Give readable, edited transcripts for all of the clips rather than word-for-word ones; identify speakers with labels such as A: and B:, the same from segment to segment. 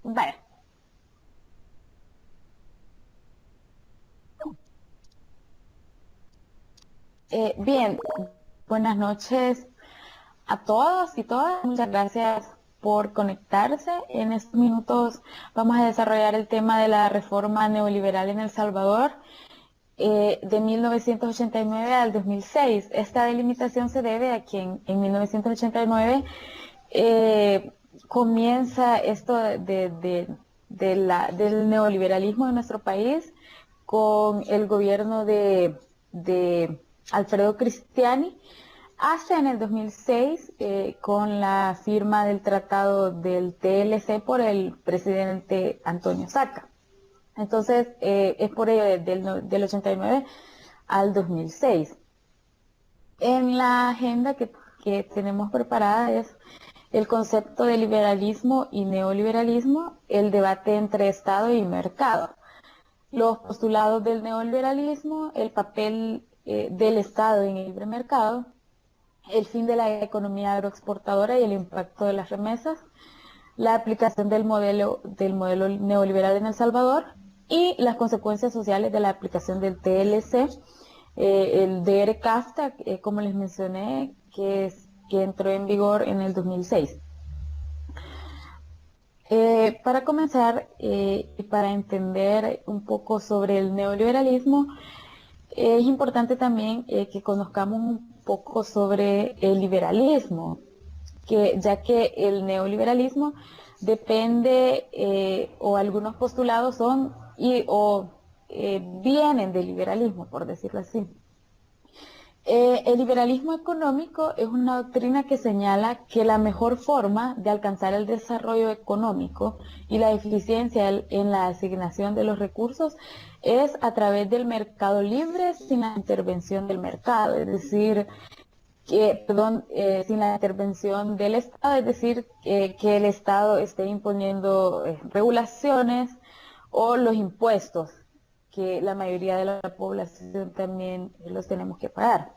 A: Vale. Bien, buenas noches a todos y todas. Muchas gracias por conectarse. En estos minutos vamos a desarrollar el tema de la reforma neoliberal en El Salvador de 1989 al 2006. Esta delimitación se debe a que en 1989 comienza esto del neoliberalismo en nuestro país con el gobierno de Alfredo Cristiani, hasta en el 2006 con la firma del tratado del TLC por el presidente Antonio Saca. Entonces, es por ello del 89 al 2006. En la agenda que tenemos preparada es el concepto de liberalismo y neoliberalismo, el debate entre Estado y mercado, los postulados del neoliberalismo, el papel del Estado en el libre mercado, el fin de la economía agroexportadora y el impacto de las remesas, la aplicación del modelo neoliberal en El Salvador y las consecuencias sociales de la aplicación del TLC, el DR-CAFTA, como les mencioné, que entró en vigor en el 2006. Para comenzar y para entender un poco sobre el neoliberalismo, es importante también que conozcamos un poco sobre el liberalismo, ya que el neoliberalismo depende o algunos postulados son vienen del liberalismo, por decirlo así. El liberalismo económico es una doctrina que señala que la mejor forma de alcanzar el desarrollo económico y la eficiencia en la asignación de los recursos es a través del mercado libre sin la intervención del mercado, es decir, sin la intervención del Estado, es decir, que el Estado esté imponiendo regulaciones o los impuestos que la mayoría de la población también los tenemos que pagar.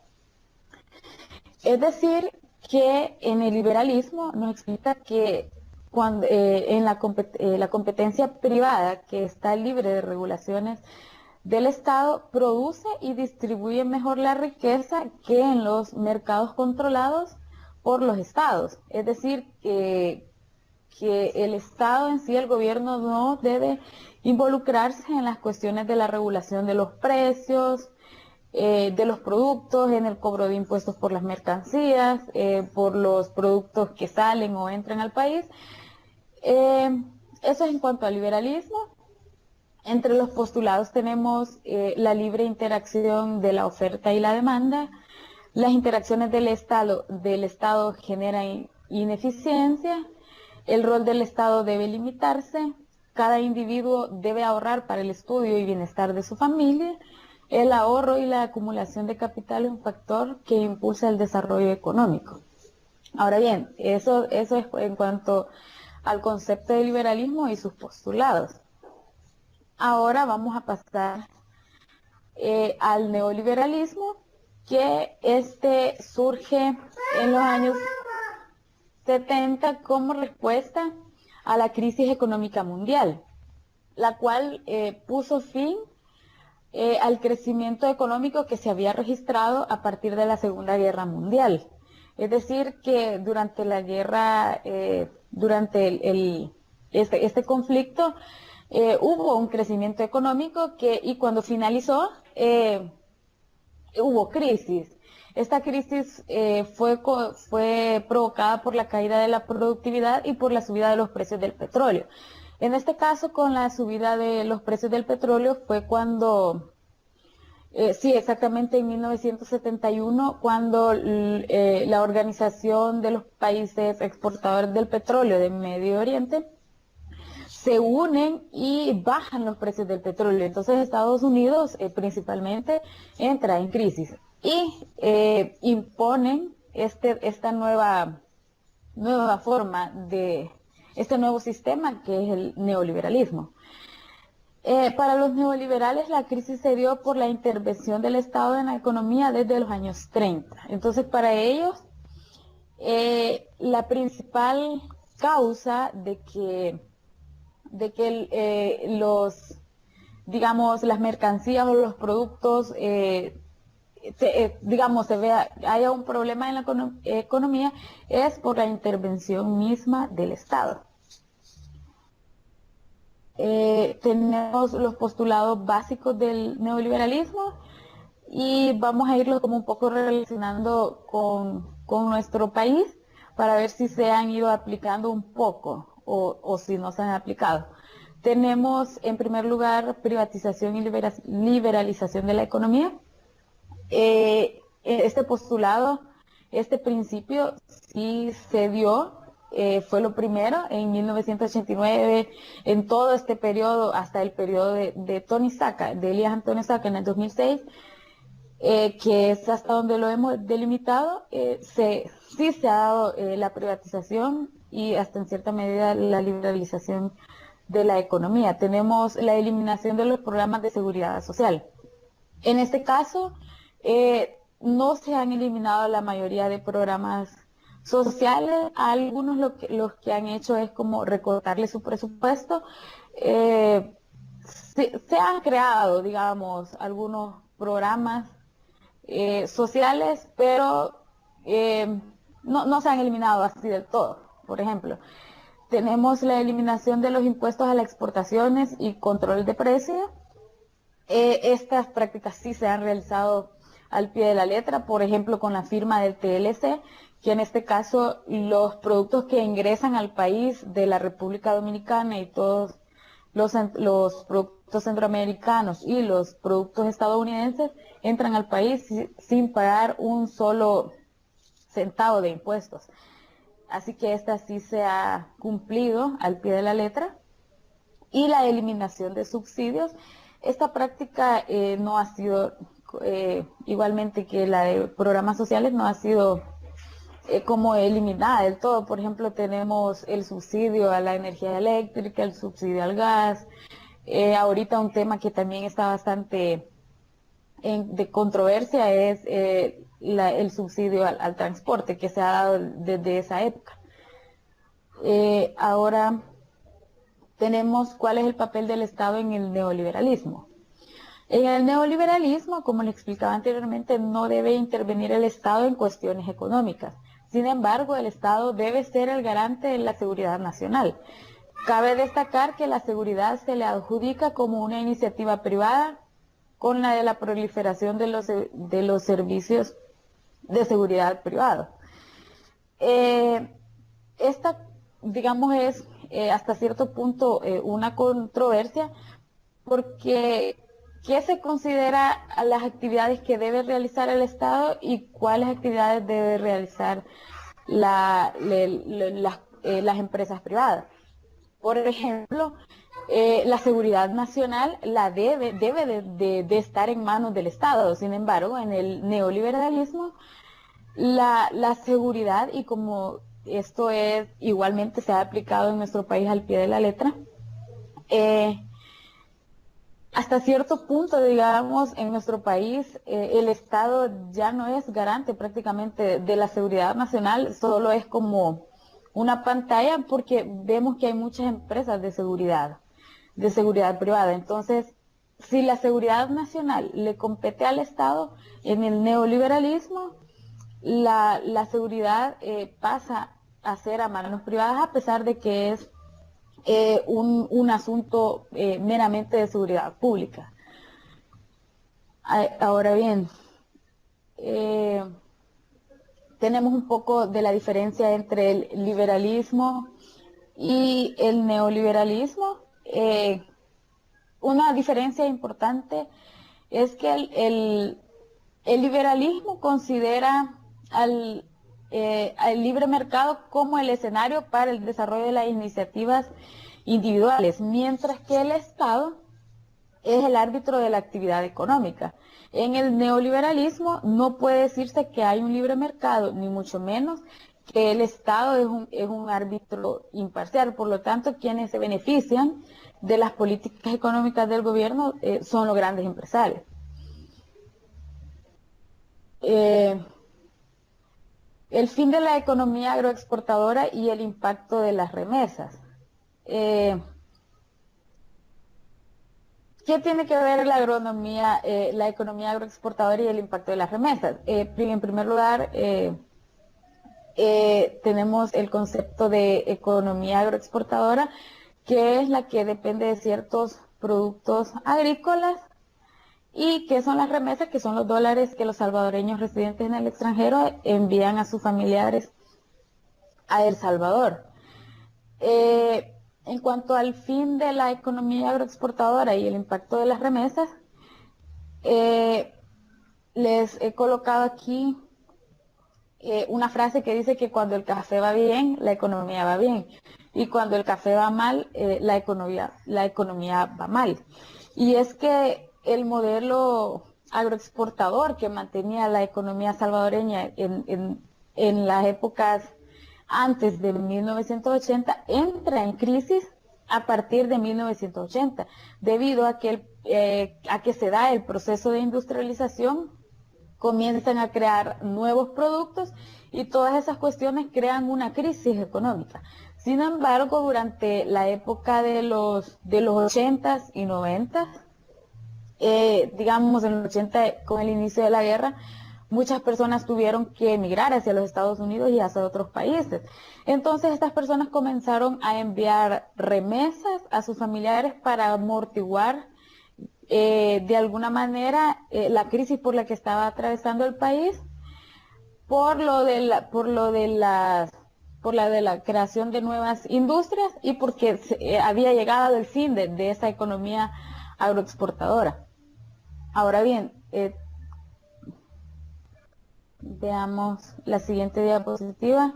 A: Es decir, que en el liberalismo nos explica que cuando, la competencia privada, que está libre de regulaciones del Estado, produce y distribuye mejor la riqueza que en los mercados controlados por los estados. Es decir, que el Estado en sí, el gobierno, no debe involucrarse en las cuestiones de la regulación de los precios, de los productos, en el cobro de impuestos por las mercancías, por los productos que salen o entran al país. Eso es en cuanto al liberalismo. Entre los postulados tenemos la libre interacción de la oferta y la demanda. Las interacciones del Estado generan ineficiencia. El rol del Estado debe limitarse. Cada individuo debe ahorrar para el estudio y bienestar de su familia. El ahorro y la acumulación de capital es un factor que impulsa el desarrollo económico. Ahora bien, eso es en cuanto al concepto de liberalismo y sus postulados. Ahora vamos a pasar al neoliberalismo, que surge en los años 70 como respuesta a la crisis económica mundial, la cual puso fin al crecimiento económico que se había registrado a partir de la Segunda Guerra Mundial. Es decir, que durante la guerra, durante este conflicto, hubo un crecimiento económico y cuando finalizó, hubo crisis. Esta crisis fue provocada por la caída de la productividad y por la subida de los precios del petróleo. En este caso, con la subida de los precios del petróleo fue cuando, sí, exactamente en 1971, cuando la Organización de los Países Exportadores del Petróleo de Medio Oriente se unen y bajan los precios del petróleo. Entonces Estados Unidos principalmente entra en crisis y imponen esta nueva forma este nuevo sistema que es el neoliberalismo. Para los neoliberales la crisis se dio por la intervención del Estado en la economía desde los años 30. Entonces para ellos la principal causa de que de que digamos, las mercancías o los productos, digamos, haya un problema en la economía, es por la intervención misma del Estado. Tenemos los postulados básicos del neoliberalismo y vamos a irlos como un poco relacionando con nuestro país para ver si se han ido aplicando un poco o si no se han aplicado. Tenemos en primer lugar privatización y liberalización de la economía. Este postulado, este principio sí se dio, fue lo primero en 1989, en todo este periodo, hasta el periodo de Tony Saca, de Elías Antonio Saca en el 2006, que es hasta donde lo hemos delimitado. Sí se ha dado la privatización y hasta en cierta medida la liberalización de la economía. Tenemos la eliminación de los programas de seguridad social. En este caso, no se han eliminado la mayoría de programas sociales. Algunos los que han hecho es como recortarle su presupuesto. Se han creado, digamos, algunos programas sociales, pero no se han eliminado así del todo. Por ejemplo, tenemos la eliminación de los impuestos a las exportaciones y control de precios. Estas prácticas sí se han realizado al pie de la letra, por ejemplo, con la firma del TLC, que en este caso los productos que ingresan al país de la República Dominicana y todos los productos centroamericanos y los productos estadounidenses entran al país sin pagar un solo centavo de impuestos. Así que esta sí se ha cumplido al pie de la letra. Y la eliminación de subsidios. Esta práctica no ha sido, igualmente que la de programas sociales, no ha sido como eliminada del todo. Por ejemplo, tenemos el subsidio a la energía eléctrica, el subsidio al gas. Ahorita un tema que también está bastante de controversia es el subsidio al transporte que se ha dado desde esa época. Ahora tenemos cuál es el papel del Estado en el neoliberalismo. En el neoliberalismo, como le explicaba anteriormente, no debe intervenir el Estado en cuestiones económicas. Sin embargo, el Estado debe ser el garante de la seguridad nacional. Cabe destacar que la seguridad se le adjudica como una iniciativa privada con la de la proliferación de los servicios de seguridad privados. Esta, digamos, es hasta cierto punto una controversia, porque ¿qué se considera a las actividades que debe realizar el Estado y cuáles actividades debe realizar las empresas privadas? Por ejemplo, la seguridad nacional debe de estar en manos del Estado. Sin embargo, en el neoliberalismo, la seguridad, y como esto es igualmente se ha aplicado en nuestro país al pie de la letra, hasta cierto punto, digamos, en nuestro país el Estado ya no es garante prácticamente de la seguridad nacional, solo es como una pantalla, porque vemos que hay muchas empresas de seguridad privada. Entonces, si la seguridad nacional le compete al Estado, en el neoliberalismo la seguridad pasa a ser a manos privadas, a pesar de que es un asunto meramente de seguridad pública. Ahora bien, tenemos un poco de la diferencia entre el liberalismo y el neoliberalismo. Una diferencia importante es que el liberalismo considera al libre mercado como el escenario para el desarrollo de las iniciativas individuales, mientras que el Estado es el árbitro de la actividad económica. En el neoliberalismo no puede decirse que hay un libre mercado, ni mucho menos que el Estado es un árbitro imparcial. Por lo tanto, quienes se benefician de las políticas económicas del gobierno son los grandes empresarios. El fin de la economía agroexportadora y el impacto de las remesas. ¿Qué tiene que ver la agronomía, la economía agroexportadora y el impacto de las remesas? En primer lugar, tenemos el concepto de economía agroexportadora, que es la que depende de ciertos productos agrícolas. ¿Y qué son las remesas? Que son los dólares que los salvadoreños residentes en el extranjero envían a sus familiares a El Salvador. En cuanto al fin de la economía agroexportadora y el impacto de las remesas, eh, les he colocado aquí una frase que dice que cuando el café va bien, la economía va bien. Y cuando el café va mal, la economía va mal. Y es que el modelo agroexportador que mantenía la economía salvadoreña en las épocas antes de 1980 entra en crisis a partir de 1980, debido a que se da el proceso de industrialización, comienzan a crear nuevos productos y todas esas cuestiones crean una crisis económica. Sin embargo, durante la época de los 80s y 90s, digamos en los 80 con el inicio de la guerra, muchas personas tuvieron que emigrar hacia los Estados Unidos y hacia otros países. Entonces estas personas comenzaron a enviar remesas a sus familiares para amortiguar de alguna manera la crisis por la que estaba atravesando el país, por la de la creación de nuevas industrias y porque había llegado el fin de esa economía agroexportadora. Ahora bien, veamos la siguiente diapositiva.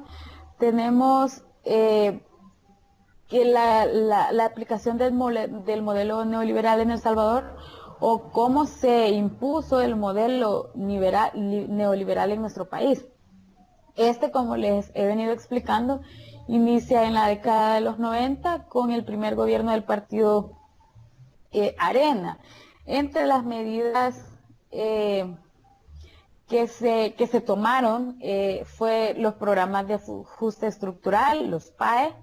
A: Tenemos que la aplicación del modelo neoliberal en El Salvador, o cómo se impuso el modelo neoliberal en nuestro país. Como les he venido explicando, inicia en la década de los 90 con el primer gobierno del partido Arena. Entre las medidas que se tomaron fue los programas de ajuste estructural, los PAE,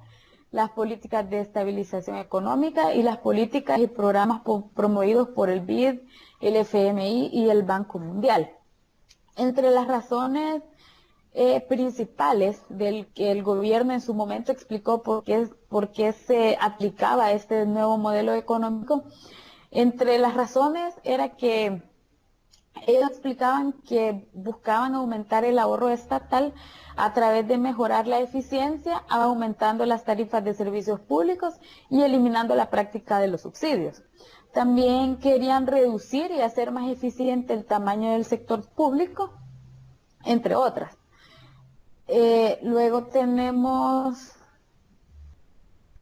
A: las políticas de estabilización económica y las políticas y programas promovidos por el BID, el FMI y el Banco Mundial. Entre las razones principales del que el gobierno en su momento explicó por qué se aplicaba este nuevo modelo económico, entre las razones era que ellos explicaban que buscaban aumentar el ahorro estatal a través de mejorar la eficiencia, aumentando las tarifas de servicios públicos y eliminando la práctica de los subsidios. También querían reducir y hacer más eficiente el tamaño del sector público, entre otras. Luego tenemos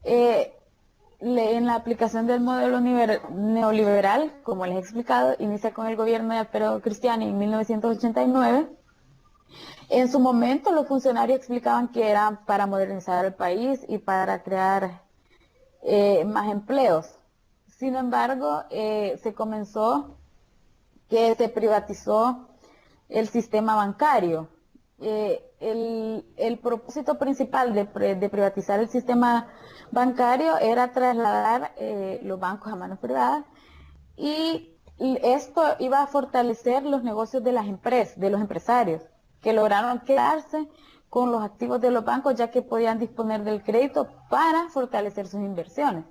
A: en la aplicación del modelo neoliberal, como les he explicado, inicia con el gobierno de Alfredo Cristiani en 1989. En su momento los funcionarios explicaban que eran para modernizar el país y para crear más empleos. Sin embargo, se privatizó el sistema bancario. El propósito principal de privatizar el sistema bancario era trasladar los bancos a manos privadas, y esto iba a fortalecer los negocios de las empresas, de los empresarios, que lograron quedarse con los activos de los bancos, ya que podían disponer del crédito para fortalecer sus inversiones.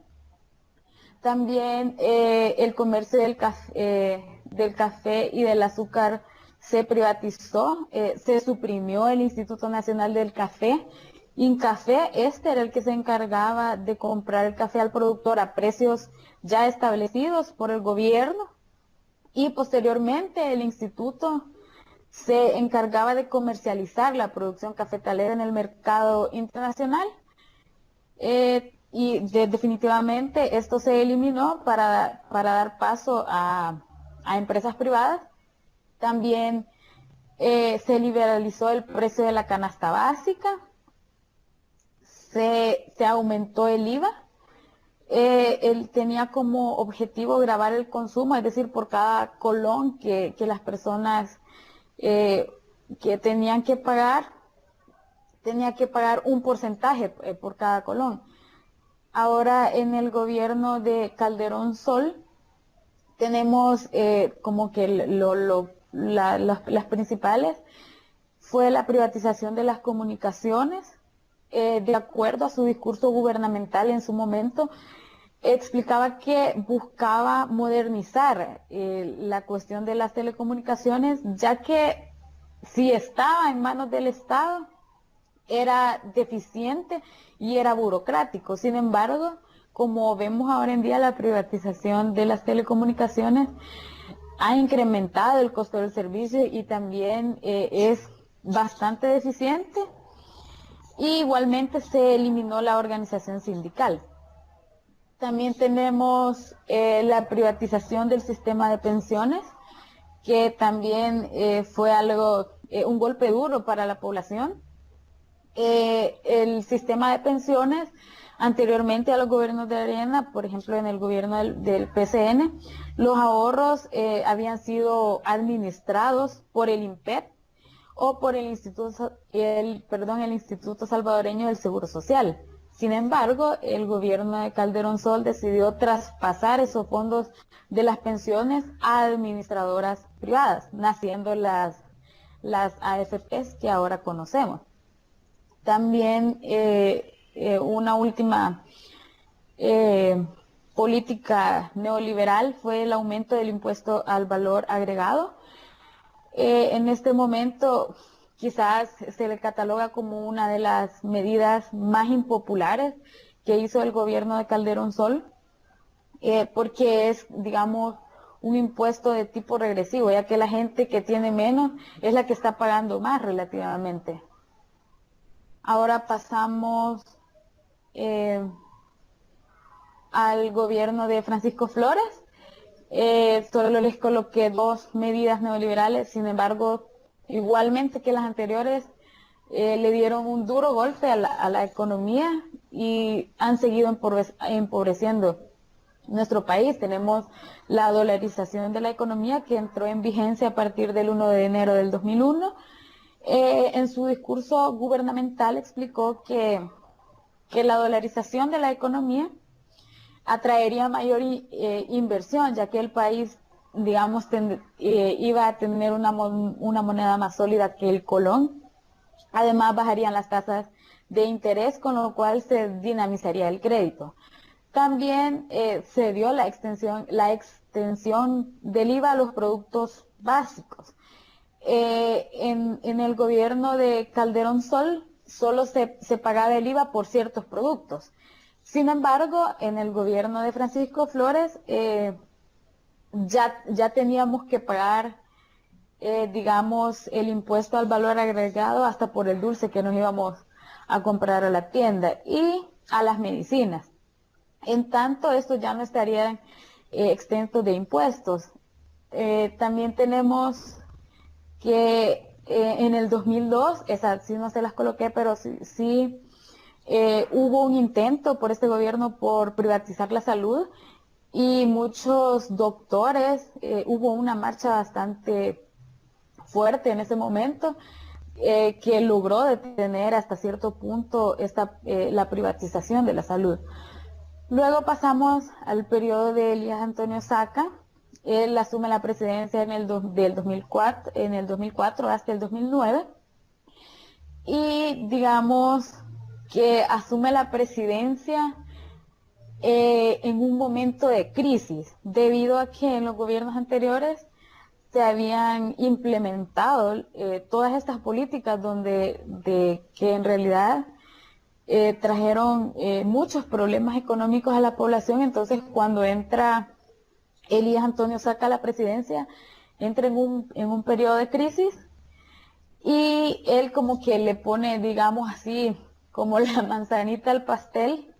A: También el comercio del café y del azúcar se privatizó, se suprimió el Instituto Nacional del Café. Incafé, era el que se encargaba de comprar el café al productor a precios ya establecidos por el gobierno, y posteriormente el instituto se encargaba de comercializar la producción cafetalera en el mercado internacional. Definitivamente esto se eliminó para dar paso a empresas privadas. También se liberalizó el precio de la canasta básica, se aumentó el IVA. Él tenía como objetivo gravar el consumo, es decir, por cada colón que las personas que tenía que pagar un porcentaje por cada colón. Ahora en el gobierno de Calderón Sol Tenemos como que las principales fue la privatización de las comunicaciones, de acuerdo a su discurso gubernamental en su momento, explicaba que buscaba modernizar la cuestión de las telecomunicaciones, ya que si estaba en manos del Estado, era deficiente y era burocrático. Sin embargo, como vemos ahora en día, la privatización de las telecomunicaciones ha incrementado el costo del servicio y también es bastante deficiente. Y igualmente se eliminó la organización sindical. También tenemos la privatización del sistema de pensiones, que también fue un golpe duro para la población. El sistema de pensiones, anteriormente a los gobiernos de Arena, por ejemplo en el gobierno del PCN, los ahorros habían sido administrados por el INPEP o por el Instituto Salvadoreño del Seguro Social. Sin embargo, el gobierno de Calderón Sol decidió traspasar esos fondos de las pensiones a administradoras privadas, naciendo las AFPs que ahora conocemos. También una última política neoliberal fue el aumento del impuesto al valor agregado. En este momento quizás se le cataloga como una de las medidas más impopulares que hizo el gobierno de Calderón Sol, porque es, digamos, un impuesto de tipo regresivo, ya que la gente que tiene menos es la que está pagando más relativamente. Ahora pasamos al gobierno de Francisco Flores. Solo les coloqué dos medidas neoliberales, sin embargo, igualmente que las anteriores, le dieron un duro golpe a la economía y han seguido empobreciendo nuestro país. Tenemos la dolarización de la economía que entró en vigencia a partir del 1 de enero del 2001. En su discurso gubernamental explicó que la dolarización de la economía atraería mayor inversión, ya que el país, digamos, iba a tener una moneda más sólida que el colón. Además, bajarían las tasas de interés, con lo cual se dinamizaría el crédito. También se dio la extensión del IVA a los productos básicos. En el gobierno de Calderón Sol solo se pagaba el IVA por ciertos productos. Sin embargo, en el gobierno de Francisco Flores ya teníamos que pagar, digamos, el impuesto al valor agregado hasta por el dulce que nos íbamos a comprar a la tienda y a las medicinas. En tanto, esto ya no estaría exento de impuestos. También tenemos que en el 2002, esas sí no se las coloqué, pero sí hubo un intento por este gobierno por privatizar la salud y muchos doctores, hubo una marcha bastante fuerte en ese momento que logró detener hasta cierto punto la privatización de la salud. Luego pasamos al periodo de Elías Antonio Saca. Él asume la presidencia en el 2004 hasta el 2009 y digamos que asume la presidencia en un momento de crisis, debido a que en los gobiernos anteriores se habían implementado todas estas políticas que en realidad trajeron muchos problemas económicos a la población. Entonces, cuando entra Elías Antonio Saca a la presidencia, entra en un periodo de crisis y él como que le pone, digamos así, como la manzanita al pastel,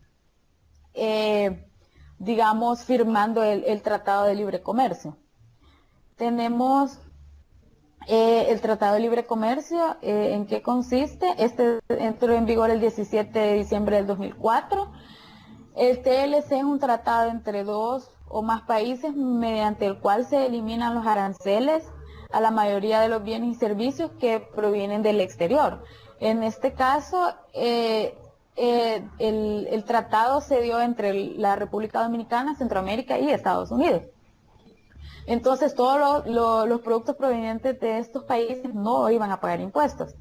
A: digamos, firmando el Tratado de Libre Comercio. Tenemos el Tratado de Libre Comercio, ¿en qué consiste? Este entró en vigor el 17 de diciembre del 2004. El TLC es un tratado entre dos o más países mediante el cual se eliminan los aranceles a la mayoría de los bienes y servicios que provienen del exterior. En este caso, el tratado se dio entre la República Dominicana, Centroamérica y Estados Unidos. Entonces todos los productos provenientes de estos países no iban a pagar impuestos.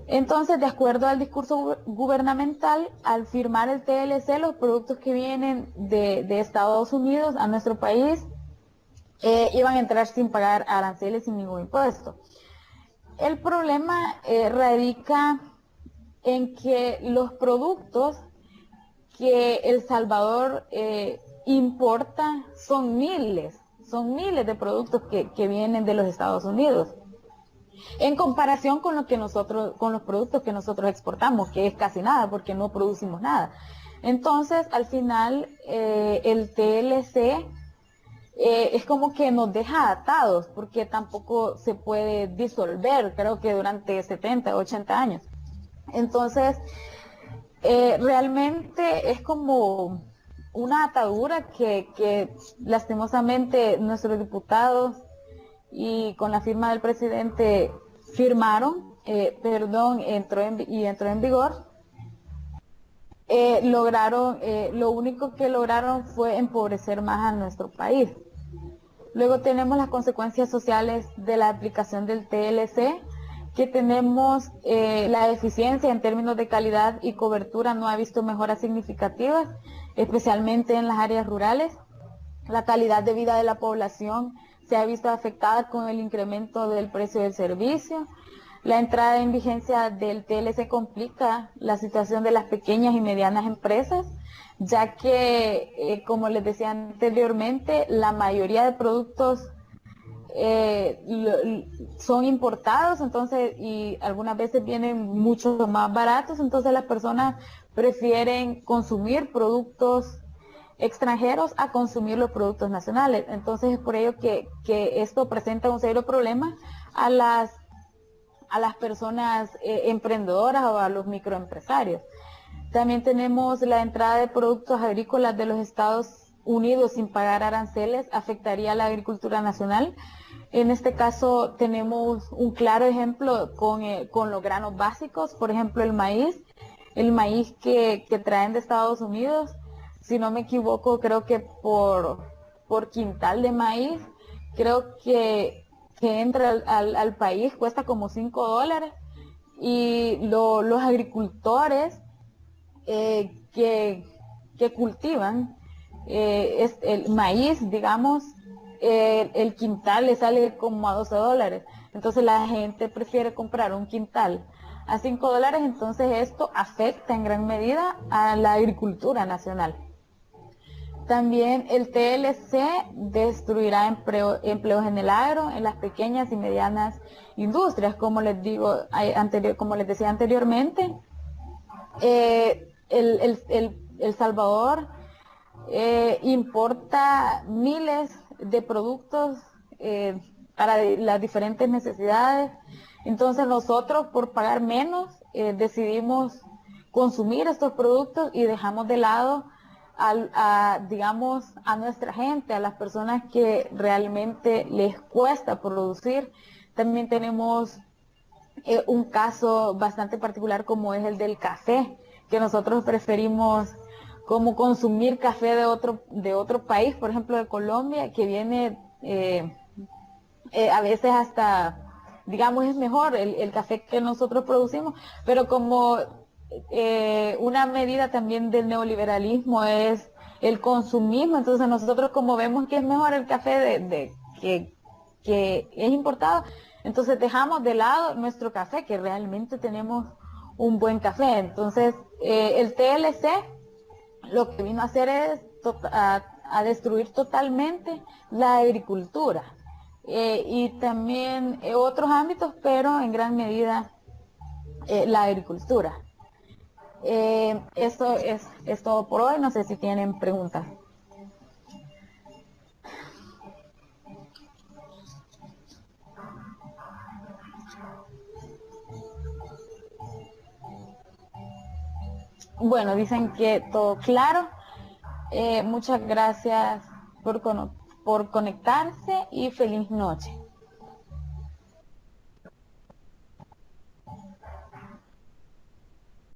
A: Entonces, de acuerdo al discurso gubernamental, al firmar el TLC, los productos que vienen de Estados Unidos a nuestro país iban a entrar sin pagar aranceles, sin ningún impuesto. El problema radica en que los productos que El Salvador importa son miles de productos que vienen de los Estados Unidos, en comparación con con los productos que nosotros exportamos, que es casi nada, porque no producimos nada. Entonces, al final, el TLC es como que nos deja atados, porque tampoco se puede disolver, creo que durante 70, 80 años. Entonces, realmente es como una atadura que lastimosamente nuestros diputados y con la firma del presidente firmaron, entró en vigor. Lo único que lograron fue empobrecer más a nuestro país. Luego tenemos las consecuencias sociales de la aplicación del TLC, que tenemos la eficiencia en términos de calidad y cobertura no ha visto mejoras significativas, especialmente en las áreas rurales. La calidad de vida de la población se ha visto afectada con el incremento del precio del servicio. La entrada en vigencia del TLC complica la situación de las pequeñas y medianas empresas, ya que, como les decía anteriormente, la mayoría de productos son importados, entonces, y algunas veces vienen mucho más baratos, entonces las personas prefieren consumir productos extranjeros a consumir los productos nacionales. Entonces es por ello que esto presenta un serio problema a las personas emprendedoras o a los microempresarios. También tenemos la entrada de productos agrícolas de los Estados Unidos sin pagar aranceles, afectaría a la agricultura nacional. En este caso tenemos un claro ejemplo con los granos básicos, por ejemplo el maíz que traen de Estados Unidos, si no me equivoco, creo que por quintal de maíz, creo que entra al país cuesta como $5, y los agricultores que cultivan el maíz, digamos, el quintal le sale como a $12. Entonces la gente prefiere comprar un quintal a $5, entonces esto afecta en gran medida a la agricultura nacional. También el TLC destruirá empleos en el agro, en las pequeñas y medianas industrias, como les decía anteriormente. El Salvador importa miles de productos para las diferentes necesidades. Entonces nosotros, por pagar menos, decidimos consumir estos productos y dejamos de lado digamos, a nuestra gente, a las personas que realmente les cuesta producir. También tenemos un caso bastante particular, como es el del café, que nosotros preferimos como consumir café de otro país, por ejemplo de Colombia, que viene a veces hasta, digamos, es mejor el café que nosotros producimos, pero como una medida también del neoliberalismo es el consumismo, entonces nosotros, como vemos que es mejor el café que es importado, entonces dejamos de lado nuestro café, que realmente tenemos un buen café. Entonces el TLC lo que vino a hacer es a destruir totalmente la agricultura y también otros ámbitos, pero en gran medida la agricultura. Esto es todo por hoy. No sé si tienen preguntas. Bueno, dicen que todo claro. Muchas gracias por conectarse y feliz noche.